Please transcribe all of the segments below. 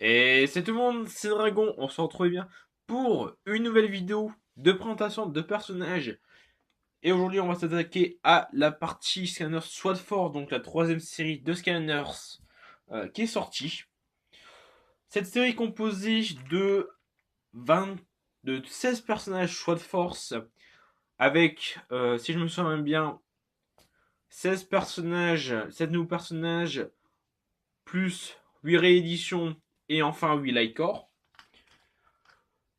Et c'est tout le monde, c'est Dragon, on se retrouve bien pour une nouvelle vidéo de présentation de personnages. Et aujourd'hui, on va s'attaquer à la partie Scanners SWAT Force, donc la troisième série de Scanners qui est sortie. Cette série est composée de 20, de 16 personnages SWAT Force avec, si je me souviens bien, 16 personnages, 7 nouveaux personnages, plus 8 rééditions et enfin 8 Lycor.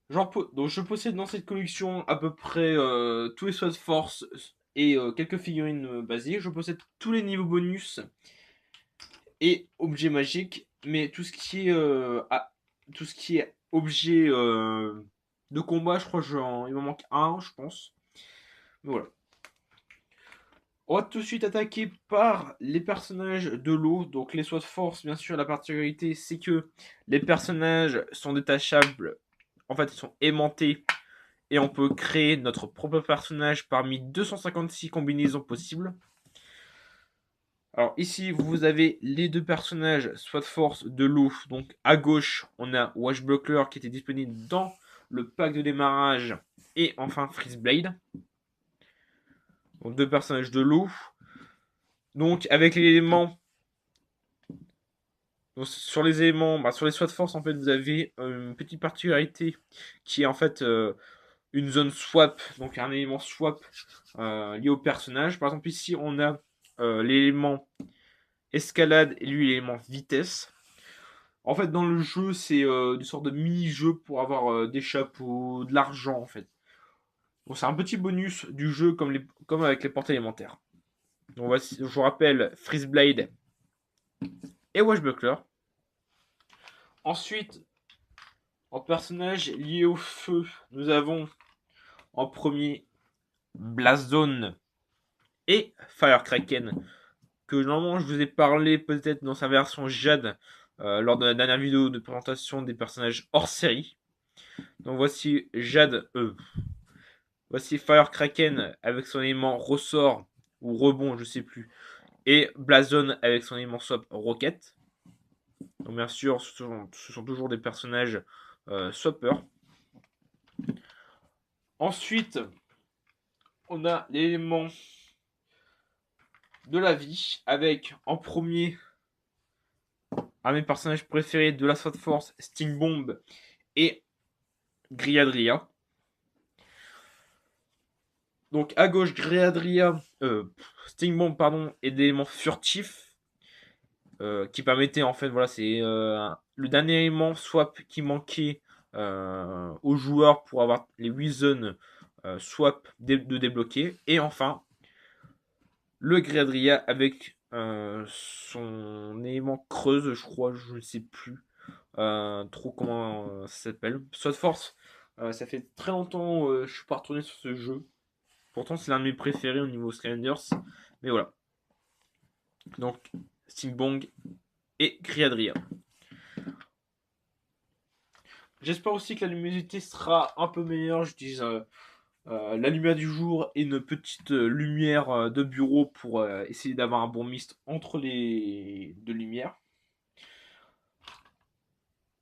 Donc je possède dans cette collection à peu près tous les SWAT Force et quelques figurines basiques. Je possède tous les niveaux bonus et objets magiques, mais tout ce qui est objet de combat, je crois il m'en manque un, je pense. Mais voilà. On va tout de suite attaquer par les personnages de l'eau. Donc les SWAT Force, bien sûr, la particularité c'est que les personnages sont détachables. En fait, ils sont aimantés et on peut créer notre propre personnage parmi 256 combinaisons possibles. Alors ici, vous avez les deux personnages SWAT Force de l'eau. Donc à gauche, on a Washbuckler qui était disponible dans le pack de démarrage. Et enfin Freeze Blade. Donc deux personnages de l'eau. Donc avec l'élément... Donc, sur les éléments, sur les SWAT Force, en fait, vous avez une petite particularité qui est en fait une zone swap, donc un élément swap lié au personnage. Par exemple, ici, on a l'élément escalade et lui l'élément vitesse. En fait, dans le jeu, c'est une sorte de mini-jeu pour avoir des chapeaux, de l'argent en fait. Bon, c'est un petit bonus du jeu comme avec les portes élémentaires. Donc voici, je vous rappelle Freeze Blade et Washbuckler. Ensuite, en personnage lié au feu, nous avons en premier Blazone et Firekraken, que normalement je vous ai parlé peut-être dans sa version Jade lors de la dernière vidéo de présentation des personnages hors série. Donc voici voici Firekraken avec son élément ressort ou rebond, je sais plus, et Blazon avec son élément swap rocket. Donc bien sûr, ce sont toujours des personnages swappers. Ensuite, on a l'élément de la vie avec en premier un de mes personnages préférés de la SWAT Force, Sting Bomb et Griadria. Donc à gauche, Sting Bomb pardon, et d'éléments furtifs qui permettaient en fait, voilà, c'est le dernier élément swap qui manquait aux joueurs pour avoir les 8 zones swap de débloquer. Et enfin, le Griadria avec son élément creuse, je crois, je ne sais plus trop comment ça s'appelle. Sword Force, ça fait très longtemps que je suis pas retourné sur ce jeu. Pourtant, c'est l'un de mes préférés au niveau Skylanders. Mais voilà. Donc, Stingbong et Griadria. J'espère aussi que la luminosité sera un peu meilleure. J'utilise la lumière du jour et une petite lumière de bureau pour essayer d'avoir un bon mist entre les deux lumières.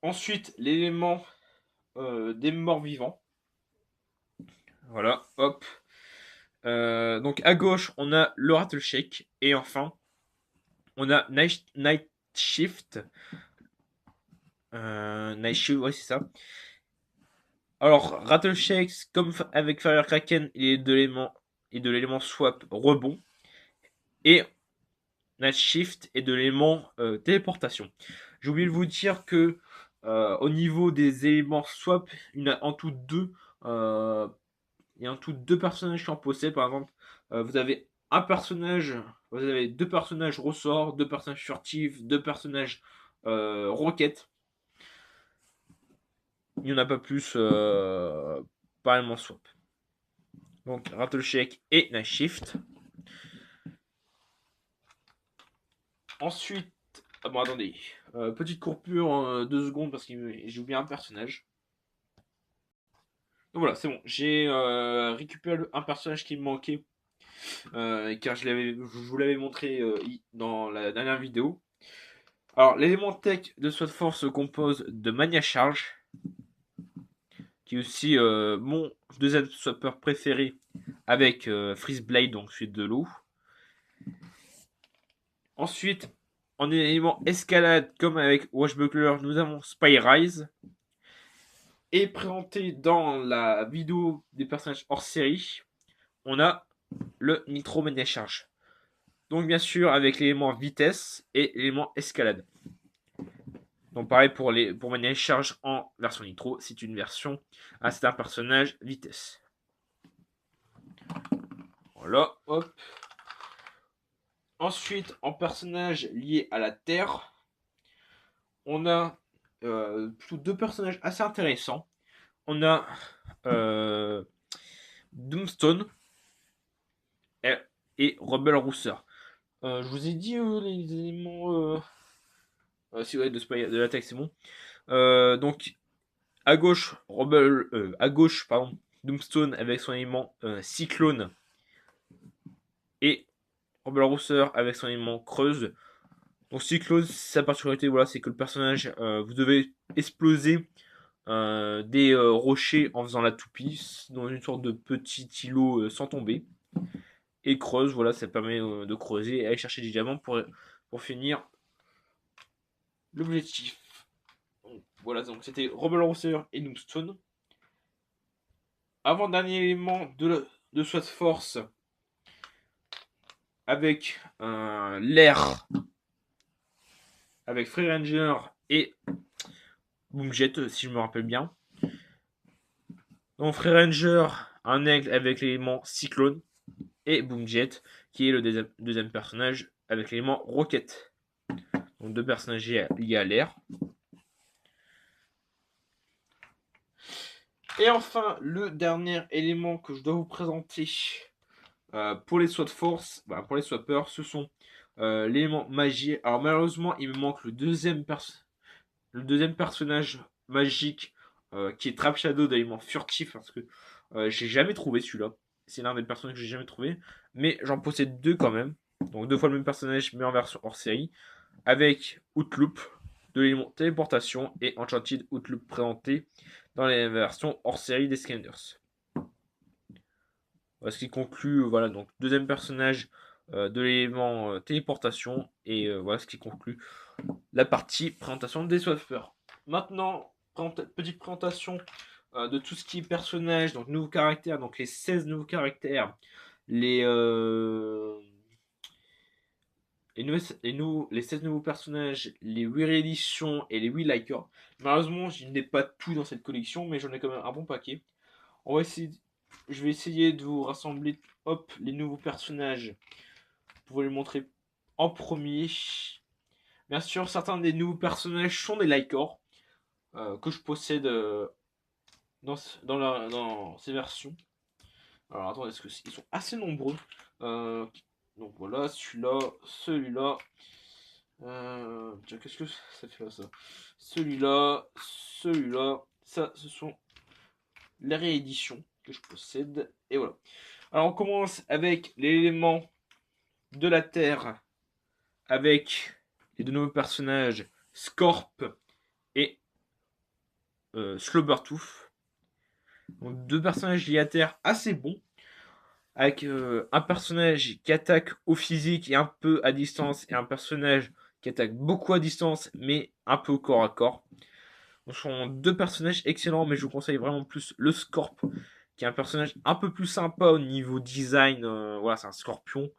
Ensuite, l'élément des morts vivants. Voilà, hop. Donc à gauche, on a le Rattle Shake. Et enfin, on a Night Shift. Night Shift, ouais, c'est ça. Alors, Rattle Shake, comme avec Firecracken, il est de l'élément swap rebond. Et Night Shift est de l'élément téléportation. J'ai oublié de vous dire que au niveau des éléments swap, il y en a en tout deux. Il y a en tout deux personnages qui en possèdent. Par exemple, vous avez un personnage, vous avez deux personnages ressort, deux personnages furtifs, deux personnages roquettes. Il n'y en a pas plus par élément swap. Donc Rattle Shake et Night Shift. Ensuite, ah bon, attendez. Petite coupure, 2 secondes parce que j'ai oublié un personnage. Donc voilà, c'est bon. J'ai récupéré un personnage qui me manquait. Car je vous l'avais montré dans la dernière vidéo. Alors, l'élément tech de SWAT Force se compose de Mania Charge, qui est aussi mon deuxième swapper préféré, avec Freeze Blade, donc suite de l'eau. Ensuite, en élément escalade, comme avec Washbuckler, nous avons Spy Rise. Et présenté dans la vidéo des personnages hors série, on a le Nitro Mania Charge. Donc bien sûr avec l'élément vitesse et l'élément escalade. Donc pareil pour Mania Charge en version Nitro, c'est une version à c'est un personnage vitesse. Voilà, hop. Ensuite, en personnage lié à la Terre, on a plutôt deux personnages assez intéressants. On a Doomstone et Rebel Rouser. Je vous ai dit les éléments si ouais, de l'attaque, c'est bon. Donc à gauche, pardon, Doomstone avec son élément Cyclone et Rebel Rouser avec son élément Creuse. Donc Cyclone, sa particularité, voilà, c'est que le personnage, vous devez exploser des rochers en faisant la toupie dans une sorte de petit îlot sans tomber. Et creuse, voilà, ça permet de creuser et aller chercher des diamants pour finir l'objectif. Voilà, donc c'était Rebel Rouser et Noobstone. Avant-dernier élément de SWAT Force avec l'air, avec Free Ranger et Boomjet, si je me rappelle bien. Donc Free Ranger, un aigle avec l'élément Cyclone, et Boomjet, qui est le deuxième personnage avec l'élément Rocket. Donc deux personnages liés à l'air. Et enfin, le dernier élément que je dois vous présenter pour les SWAT Force, pour les swappers, ce sont l'élément magie. Alors malheureusement, il me manque le deuxième personnage magique qui est Trap Shadow d'élément furtif parce que j'ai jamais trouvé celui-là. C'est l'un des personnages que j'ai jamais trouvé, mais j'en possède deux quand même. Donc deux fois le même personnage, mais en version hors série, avec Outloop de l'élément téléportation et Enchanted Outloop présenté dans les versions hors série des Scanders. Ce qui conclut, voilà, donc deuxième personnage de l'élément téléportation, et voilà ce qui conclut la partie présentation des swappers. Maintenant, petite présentation de tout ce qui est personnage, donc nouveaux caractères, donc les 16 nouveaux caractères, les, les 16 nouveaux personnages, les 8 rééditions et les 8 likers. Malheureusement, je n'ai pas tout dans cette collection, mais j'en ai quand même un bon paquet. On va essayer, je vais essayer de vous rassembler les nouveaux personnages pour vous les montrer en premier. Bien sûr, certains des nouveaux personnages sont des Lycor que je possède dans ces versions. Alors attendez, est-ce qu'ils sont assez nombreux donc voilà, celui-là. Tiens, qu'est-ce que ça fait là, ça? Celui-là. Ça, ce sont les rééditions que je possède. Et voilà. Alors on commence avec l'élément de la Terre avec les deux nouveaux personnages Scorp et Slobbertooth. Donc deux personnages liés à Terre assez bons. Avec un personnage qui attaque au physique et un peu à distance, et un personnage qui attaque beaucoup à distance mais un peu au corps à corps. Ce sont deux personnages excellents, mais je vous conseille vraiment plus le Scorp, qui est un personnage un peu plus sympa au niveau design. Voilà, c'est un scorpion.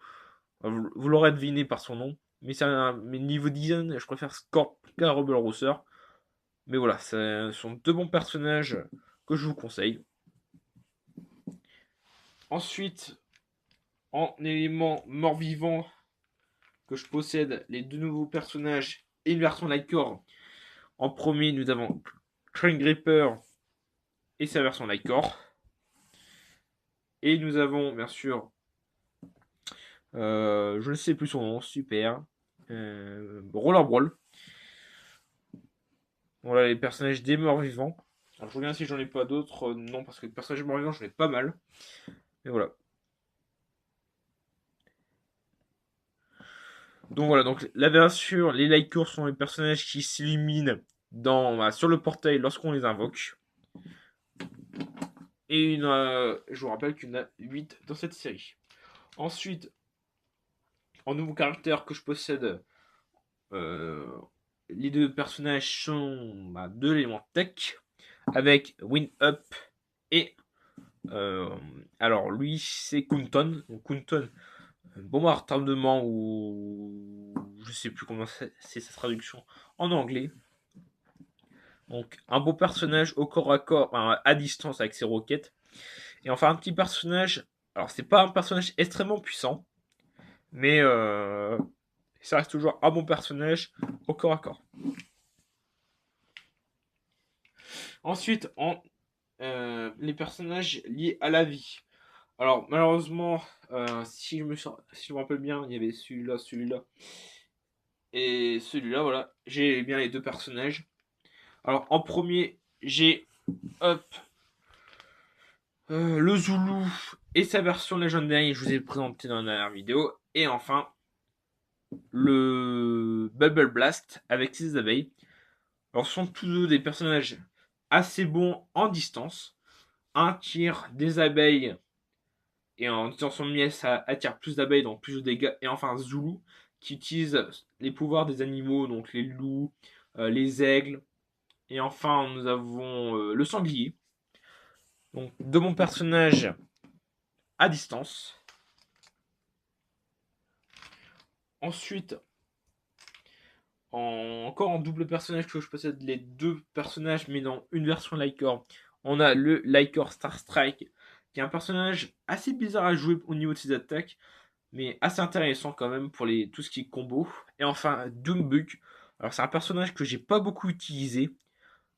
Vous l'aurez deviné par son nom. Mais niveau design, je préfère Scorp qu'à Rebel Rouser. Mais voilà, ce sont deux bons personnages que je vous conseille. Ensuite, en élément mort-vivant que je possède, les deux nouveaux personnages et une version Lightcore. En premier, nous avons Train Gripper et sa version Lightcore. Et nous avons, bien sûr, je ne sais plus son nom, super. Roller Brawl. Voilà les personnages des morts vivants. Alors, je regarde si j'en ai pas d'autres. Non, parce que les personnages morts vivants, j'en ai pas mal. Mais voilà. Donc voilà, donc la version, les Lycors sont les personnages qui s'illuminent sur le portail lorsqu'on les invoque. Et je vous rappelle qu'il y en a 8 dans cette série. Ensuite, en nouveau caractère que je possède, euh, les deux personnages sont de l'élément tech, avec Win Up et euh, alors lui c'est Kunton. Donc Kunton, bombe à retardement ou je sais plus comment c'est sa traduction en anglais. Donc un beau personnage au corps à corps, enfin, à distance avec ses roquettes. Et enfin un petit personnage. Alors c'est pas un personnage extrêmement puissant, mais ça reste toujours un bon personnage au corps à corps. Ensuite, les personnages liés à la vie. Alors malheureusement, si je me rappelle bien, il y avait celui-là et celui-là. Voilà, j'ai bien les deux personnages. Alors en premier, j'ai hop, le Zoulou et sa version légendaire, je vous ai présenté dans la dernière vidéo. Et enfin, le Bubble Blast avec ses abeilles. Alors, ce sont tous deux des personnages assez bons en distance. Un tire des abeilles et en utilisant son miel, ça attire plus d'abeilles, donc plus de dégâts. Et enfin, Zoulou qui utilise les pouvoirs des animaux, donc les loups, les aigles. Et enfin, nous avons le sanglier. Donc, de bons personnages à distance. Ensuite, encore en double personnage que je possède les deux personnages, mais dans une version Lycor. On a le Lycor Star Strike, qui est un personnage assez bizarre à jouer au niveau de ses attaques, mais assez intéressant quand même pour tout ce qui est combo. Et enfin, Doombug. Alors c'est un personnage que j'ai pas beaucoup utilisé,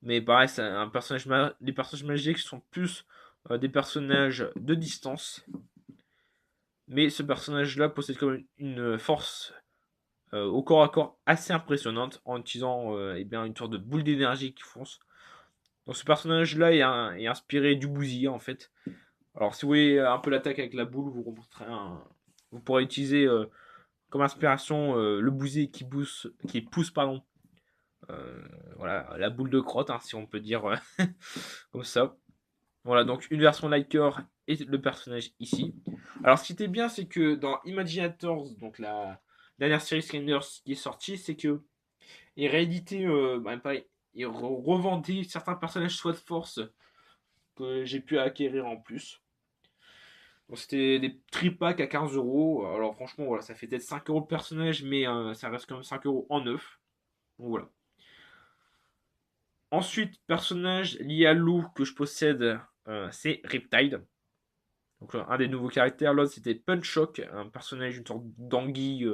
mais pareil, c'est un personnage les personnages magiques sont plus des personnages de distance. Mais ce personnage-là possède quand même une force au corps à corps assez impressionnante en utilisant eh bien, une sorte de boule d'énergie qui fonce. Donc ce personnage-là est inspiré du bousillé en fait. Alors si vous voyez un peu l'attaque avec la boule, vous pourrez utiliser comme inspiration le bousillé qui pousse pardon, euh, voilà, la boule de crotte, hein, si on peut dire comme ça. Voilà, donc une version Liker et le personnage ici. Alors ce qui était bien, c'est que dans Imaginators, donc la dernière série Skylanders qui est sortie, c'est que il rééditait, pareil, il revendait certains personnages soit de force que j'ai pu acquérir en plus. Donc c'était des tripacks à 15 euros. Alors franchement, voilà, ça fait peut-être 5 euros le personnage, mais ça reste quand même 5 euros en neuf. Donc voilà. Ensuite, personnage lié à l'eau que je possède, c'est Riptide. Donc un des nouveaux caractères. L'autre c'était Punchok, un personnage, une sorte d'anguille.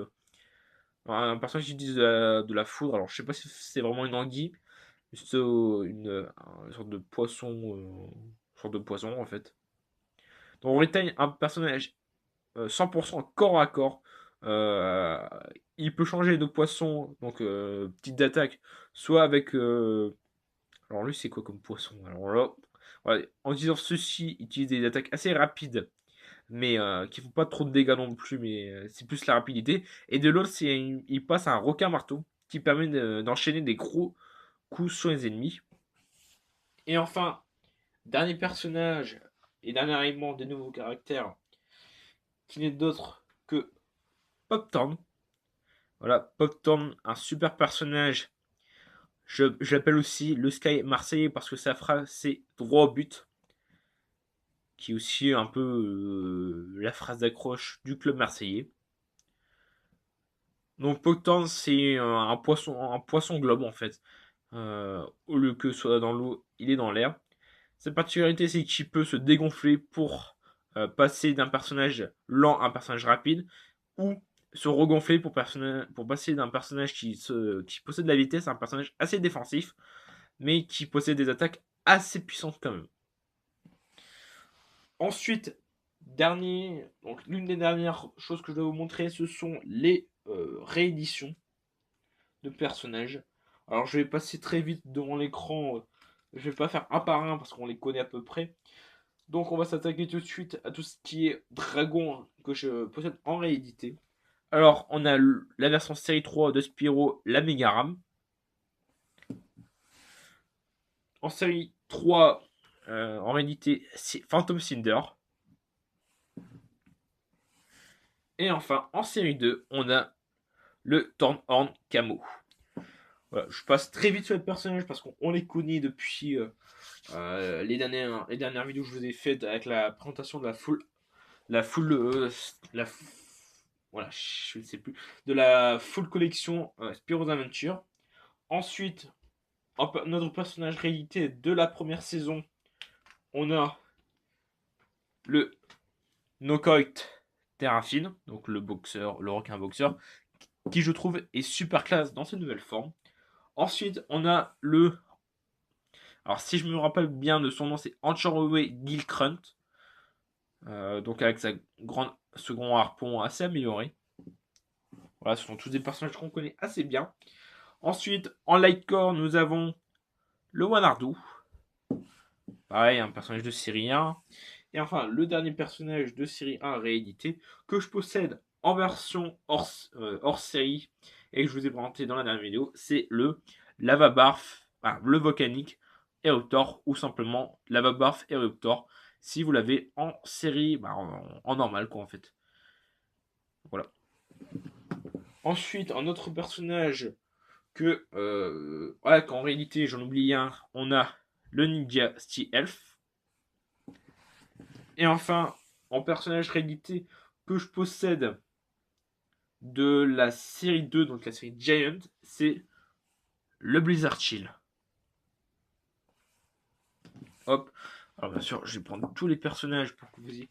Un personnage qui utilise de la foudre. Alors je sais pas si c'est vraiment une anguille. C'est une sorte de poisson. Sorte de poisson en fait. Donc on réteigne un personnage 100% corps à corps. Euh, il peut changer de poisson, donc petite attaque, soit avec. Alors lui, c'est quoi comme poisson? Alors là, voilà, en disant ceci, il utilise des attaques assez rapides, mais qui font pas trop de dégâts non plus, mais c'est plus la rapidité. Et de l'autre, il passe à un requin marteau qui permet d'enchaîner des gros coups sur les ennemis. Et enfin, dernier personnage et dernier élément des nouveaux caractères, qui n'est d'autre que Poptorn. Voilà, Poptorn, un super personnage. Je l'appelle aussi le Sky Marseillais parce que sa phrase c'est droit au but, qui est aussi un peu la phrase d'accroche du club marseillais. Donc Poptorn c'est un poisson globe en fait. Au lieu que ce soit dans l'eau, il est dans l'air. Sa particularité c'est qu'il peut se dégonfler pour passer d'un personnage lent à un personnage rapide, ou se regonfler pour passer d'un personnage qui possède de la vitesse à un personnage assez défensif, mais qui possède des attaques assez puissantes quand même. Ensuite, donc l'une des dernières choses que je vais vous montrer, ce sont les rééditions de personnages. Alors je vais passer très vite devant l'écran, je vais pas faire un par un parce qu'on les connaît à peu près. Donc on va s'attaquer tout de suite à tout ce qui est dragon que je possède en réédité. Alors, on a la version série 3 de Spyro, la Mega RAM. En série 3, en réalité, c'est Phantom Cinder. Et enfin, en série 2, on a le Thornhorn Camo. Voilà, je passe très vite sur les personnages parce qu'on les connaît depuis les dernières vidéos que je vous ai faites avec la présentation de la full, voilà, je ne sais plus, de la full collection Spyro's Adventure. Ensuite, notre personnage réalité de la première saison, on a le Knockout Terrafine, donc le boxeur, le requin boxeur, qui je trouve est super classe dans ses nouvelles formes. Ensuite, on a le. Alors, si je me rappelle bien de son nom, c'est Anchorway Gilcrunt. Donc, avec sa grande second harpon assez amélioré. Voilà, ce sont tous des personnages qu'on connaît assez bien. Ensuite, en Lightcore, nous avons le Wanardou. Pareil, un personnage de série 1. Et enfin, le dernier personnage de série 1 réédité que je possède en version hors série et que je vous ai présenté dans la dernière vidéo, c'est le Lavabarf, le volcanique Eruptor ou simplement Lavabarf Eruptor si vous l'avez en série, en normal quoi en fait. Voilà. Ensuite, un autre personnage qu'en réalité j'en oublie un, on a le Ninja Steel Elf. Et enfin, en personnage réédité que je possède de la série 2, donc la série Giant, c'est le Blizzard Chill. Hop. Alors bien sûr, je vais prendre tous les personnages pour que vous ayez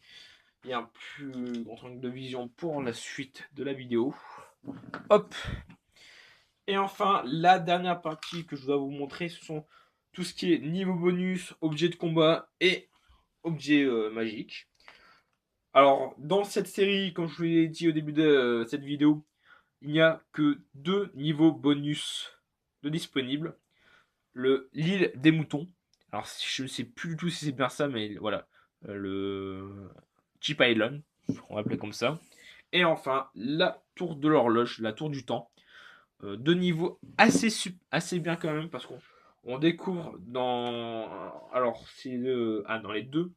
un plus grand angle de vision pour la suite de la vidéo. Hop. Et enfin, la dernière partie que je dois vous montrer, ce sont tout ce qui est niveau bonus, objets de combat et objets magiques. Alors, dans cette série, comme je vous l'ai dit au début de cette vidéo, il n'y a que 2 niveaux bonus de disponibles. L'île des moutons. Alors, je ne sais plus du tout si c'est bien ça, mais voilà. Le Chip Island, on va appeler comme ça. Et enfin, la tour de l'horloge, la tour du temps. 2 niveaux assez bien quand même, parce qu'on découvre dans. Alors, c'est dans les deux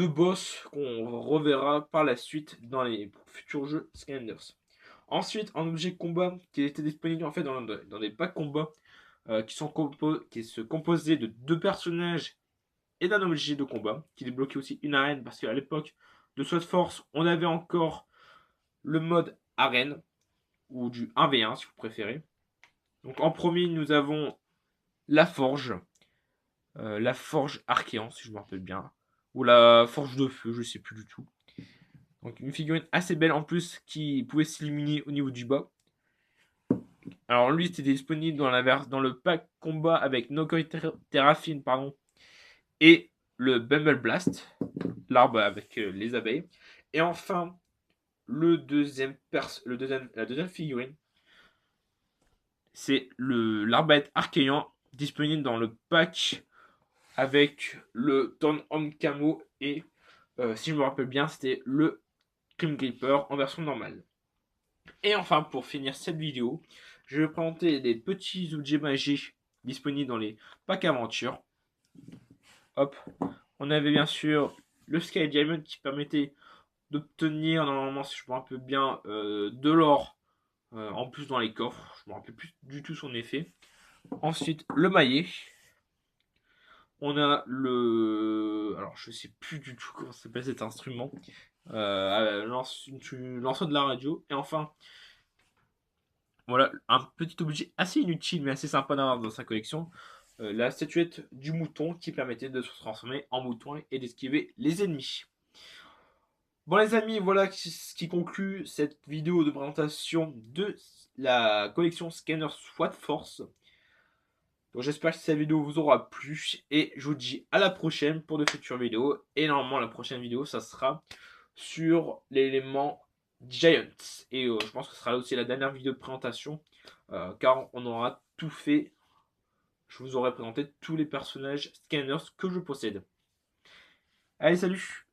boss qu'on reverra par la suite dans les futurs jeux Skylanders. Ensuite, un objet de combat qui était disponible en fait dans des packs combat qui se composaient de 2 personnages et d'un objet de combat qui débloquait aussi une arène parce qu'à l'époque de Sword Force, on avait encore le mode arène ou du 1v1 si vous préférez. Donc en premier, nous avons la forge Archéan si je me rappelle bien, ou la forge de feu, je sais plus du tout. Donc une figurine assez belle en plus qui pouvait s'illuminer au niveau du bas. Alors lui c'était disponible dans le pack combat avec Nokoi Terrafine et le Bumble Blast, l'arbre avec les abeilles. Et enfin la deuxième figurine, c'est l'arbalète archéant disponible dans le pack avec le Turn On Camo et si je me rappelle bien c'était le Grim Gripper en version normale. Et enfin, pour finir cette vidéo, je vais présenter des petits objets magiques disponibles dans les packs aventures. Hop, on avait bien sûr le Sky Diamond qui permettait d'obtenir, normalement, si je me rappelle bien, de l'or en plus dans les coffres. Je me rappelle plus du tout son effet. Ensuite, le maillet. On a alors je sais plus du tout comment s'appelle cet instrument. Lanceur de la radio. Et enfin, voilà, un petit objet assez inutile mais assez sympa d'avoir dans sa collection. La statuette du mouton qui permettait de se transformer en mouton et d'esquiver les ennemis. Bon les amis, voilà ce qui conclut cette vidéo de présentation de la collection Scanner SWAT Force. Donc j'espère que cette vidéo vous aura plu et je vous dis à la prochaine pour de futures vidéos. Et normalement la prochaine vidéo ça sera sur l'élément Giants. Et je pense que ce sera aussi la dernière vidéo de présentation car on aura tout fait. Je vous aurai présenté tous les personnages scanners que je possède. Allez, salut!